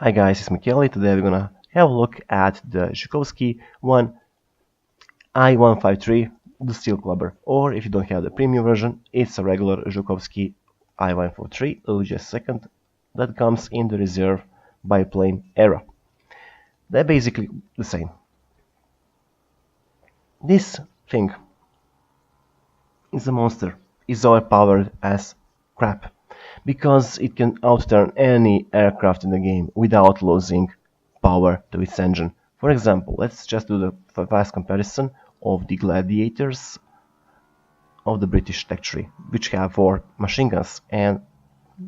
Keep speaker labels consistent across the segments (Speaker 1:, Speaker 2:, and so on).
Speaker 1: Hi guys, it's Michele. Today we're gonna have a look at the Zhukovsky one I-153, the Steel Clubber, or if you don't have the premium version, it's a regular Zhukovsky I-143, just a second, that comes in the reserve biplane era. They're basically the same. This thing is a monster, is overpowered as crap, because it can outturn any aircraft in the game without losing power to its engine. For example, let's just do the fast comparison of the Gladiators of the British tech tree, which have 4 machine guns and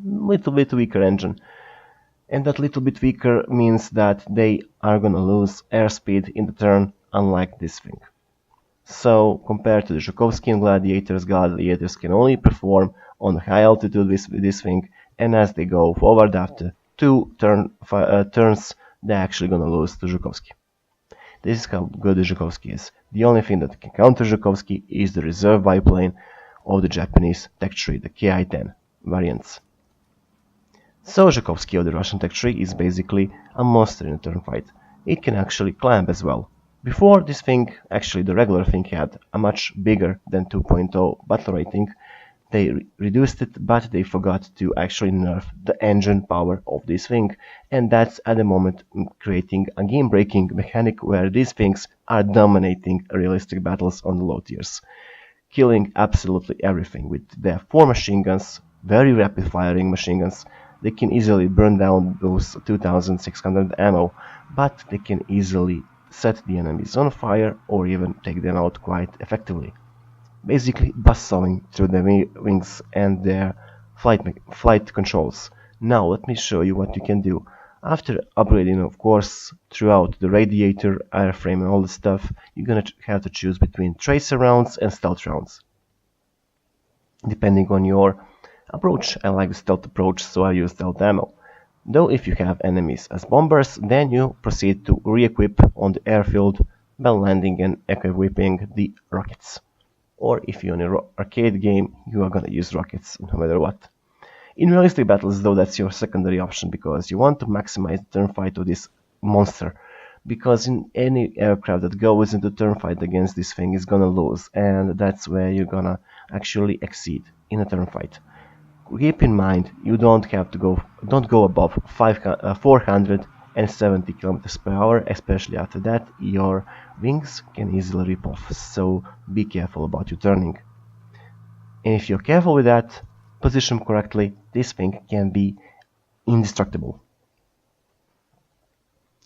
Speaker 1: little bit weaker engine. And that little bit weaker means that they are gonna lose airspeed in the turn, unlike this thing. So, compared to the Zhukovsky and Gladiators can only perform on high altitude with this thing, and as they go forward after 2 turns, they're actually gonna lose to Zhukovsky. This is how good the Zhukovsky is. The only thing that can counter Zhukovsky is the reserve biplane of the Japanese tech tree, the Ki-10 variants. So Zhukovsky of the Russian tech tree is basically a monster in a turn fight. It can actually climb as well. Before this thing, actually the regular thing had a much bigger than 2.0 battle rating. They reduced it, but they forgot to actually nerf the engine power of this thing, and that's at the moment creating a game-breaking mechanic where these things are dominating realistic battles on the low tiers, killing absolutely everything with their 4 machine guns, very rapid-firing machine guns. They can easily burn down those 2600 ammo, but they can easily set the enemies on fire or even take them out quite effectively. Basically buzzsawing through the wings and their flight controls. Now let me show you what you can do. After upgrading, of course, throughout the radiator, airframe and all the stuff, you're gonna have to choose between tracer rounds and stealth rounds, depending on your approach. I like the stealth approach, so I use stealth ammo. Though if you have enemies as bombers, then you proceed to re-equip on the airfield by landing and equipping the rockets. Or if you're in an arcade game, you are gonna use rockets no matter what. In realistic battles, though, that's your secondary option because you want to maximize the turn fight of this monster. Because in any aircraft that goes into turn fight against this thing is gonna lose, and that's where you're gonna actually exceed in a turn fight. Keep in mind, you don't go above 470 kilometers per hour, especially after that your wings can easily rip off, so be careful about your turning. And if you're careful with that, positioned correctly, this thing can be indestructible.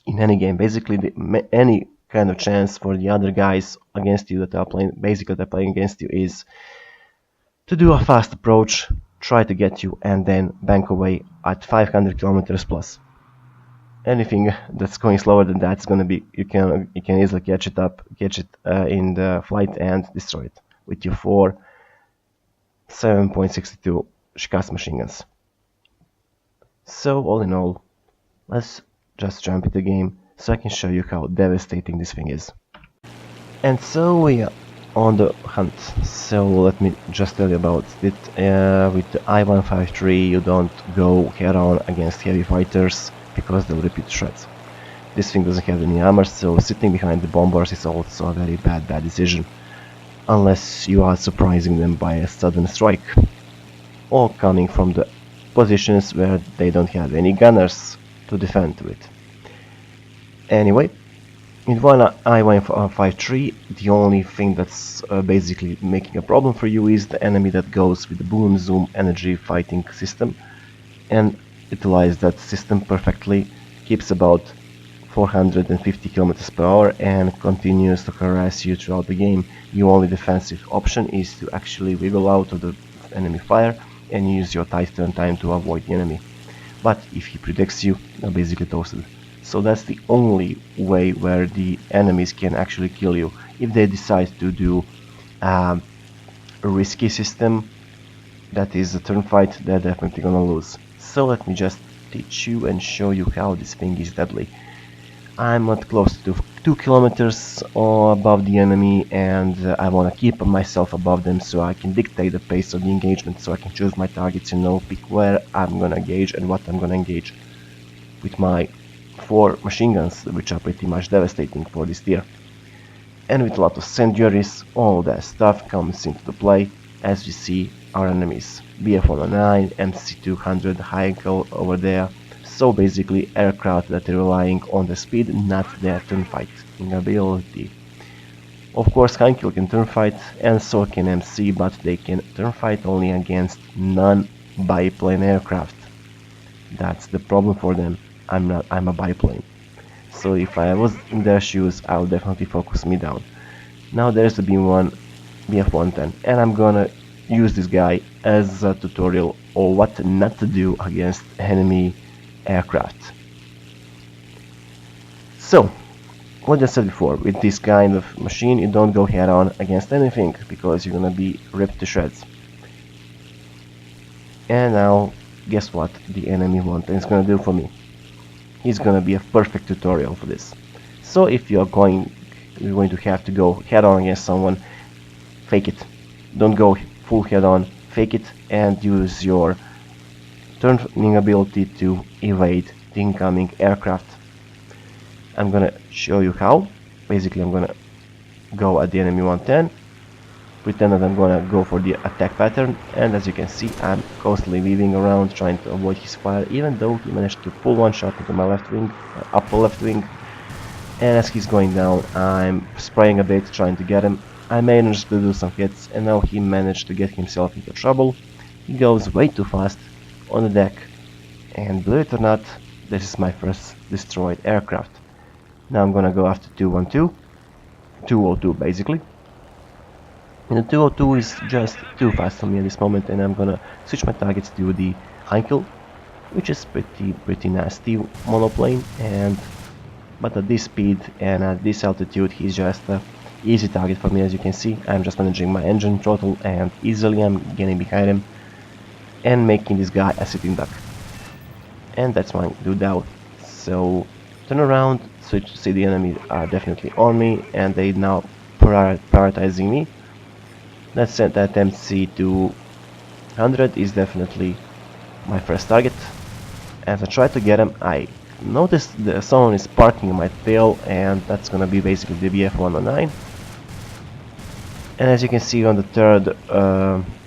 Speaker 1: In any game, basically any kind of chance for the other guys against you that are playing against you is to do a fast approach, try to get you, and then bank away at 500 kilometers plus. Anything that's going slower than that's gonna be, you can easily catch it in the flight and destroy it with your 4 7.62 Shkas machine guns. So all in all, let's just jump into the game so I can show you how devastating this thing is. And so we are on the hunt. So let me just tell you about it. With the I-153 you don't go head-on against heavy fighters because they'll rip you to shreds. This thing doesn't have any armor, so sitting behind the bombers is also a very bad decision, unless you are surprising them by a sudden strike, or coming from the positions where they don't have any gunners to defend with. Anyway, in one I-153, the only thing that's basically making a problem for you is the enemy that goes with the boom zoom energy fighting system, and utilize that system perfectly, keeps about 450 km per hour and continues to harass you throughout the game. Your only defensive option is to actually wiggle out of the enemy fire and use your tight turn time to avoid the enemy. But if he predicts you, you're basically toasted. So that's the only way where the enemies can actually kill you. If they decide to do a risky system, that is a turn fight, they're definitely gonna lose. So let me just teach you and show you how this thing is deadly. I'm not close to 2 kilometers above the enemy, and I want to keep myself above them so I can dictate the pace of the engagement, so I can choose my targets and know pick where I'm gonna engage and what I'm gonna engage. with my 4 machine guns, which are pretty much devastating for this tier. And with a lot of centuries, all that stuff comes into the play as we see our enemies. BF-109, MC-200 Heinkel over there. So basically aircraft that are relying on the speed, not their turn-fighting ability. Of course Heinkel can turn-fight and so can MC, but they can turn-fight only against non-biplane aircraft. That's the problem for them. I'm a biplane. So if I was in their shoes, I would definitely focus me down. Now there's the B1 BF-110, and I'm gonna use this guy as a tutorial on what not to do against enemy aircraft. So, what I said before, with this kind of machine you don't go head on against anything, because you're gonna be ripped to shreds. And now, guess what the enemy 110 is gonna do for me? He's gonna be a perfect tutorial for this. So if you're going to have to go head on against someone, fake it. Don't go full head on, fake it and use your turning ability to evade the incoming aircraft. I'm gonna show you how. Basically I'm gonna go at the enemy 110, pretend that I'm gonna go for the attack pattern, and as you can see I'm constantly weaving around trying to avoid his fire, even though he managed to pull one shot into my left wing, upper left wing. And as he's going down, I'm spraying a bit, trying to get him. I managed to do some hits, and now he managed to get himself into trouble. He goes way too fast on the deck, and believe it or not, this is my first destroyed aircraft. Now I'm gonna go after 202 basically. And the 202 is just too fast for me at this moment, and I'm gonna switch my targets to the Heinkel, which is pretty nasty monoplane, but at this speed and at this altitude he's just an easy target for me. As you can see, I'm just managing my engine throttle and easily I'm getting behind him and making this guy a sitting duck. And that's my dude out. So turn around, switch, see the enemy are definitely on me and they now prioritizing me. That said, that MC-200 is definitely my first target. As I try to get him, I notice that someone is parking in my tail, and that's gonna be basically the BF-109. And as you can see on the third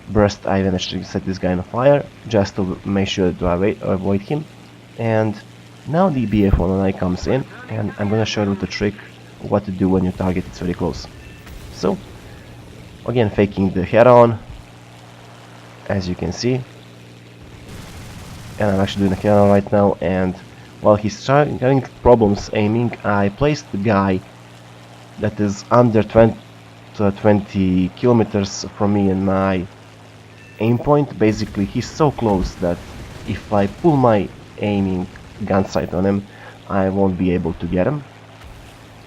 Speaker 1: burst, I managed to set this guy on fire just to make sure to avoid him. And now the BF-109 comes in, and I'm gonna show you the trick of what to do when your target is very close. So again, faking the head-on, as you can see, and I'm actually doing a head-on right now. And while he's having problems aiming, I placed the guy that is under 20 kilometers from me in my aim point. Basically, he's so close that if I pull my aiming gun sight on him, I won't be able to get him,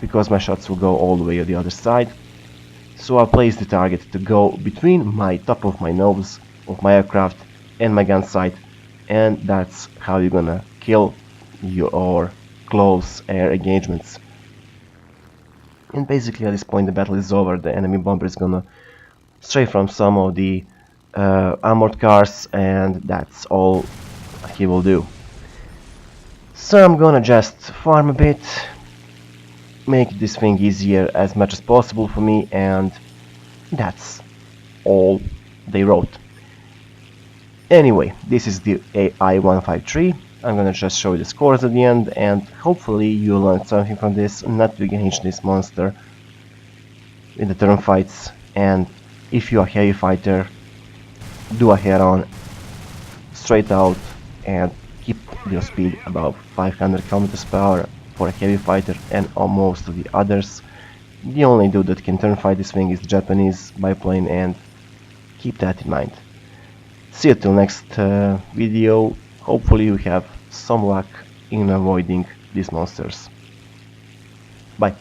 Speaker 1: because my shots will go all the way to the other side. So I place the target to go between my top of my nose of my aircraft and my gun sight, and that's how you're gonna kill your close air engagements. And basically at this point the battle is over. The enemy bomber is gonna stray from some of the armored cars, and that's all he will do. So I'm gonna just farm a bit, make this thing easier as much as possible for me, and that's all they wrote. Anyway, this is the I-153. I'm gonna just show you the scores at the end, and hopefully you learned something from this, not to engage this monster in the turn fights. And if you are a heavy fighter, do a head-on, straight out, and keep your speed above 500 km per hour for a heavy fighter and most of the others. The only dude that can turn fight this thing is the Japanese biplane, and keep that in mind. See you till next video. Hopefully you have some luck in avoiding these monsters. Bye.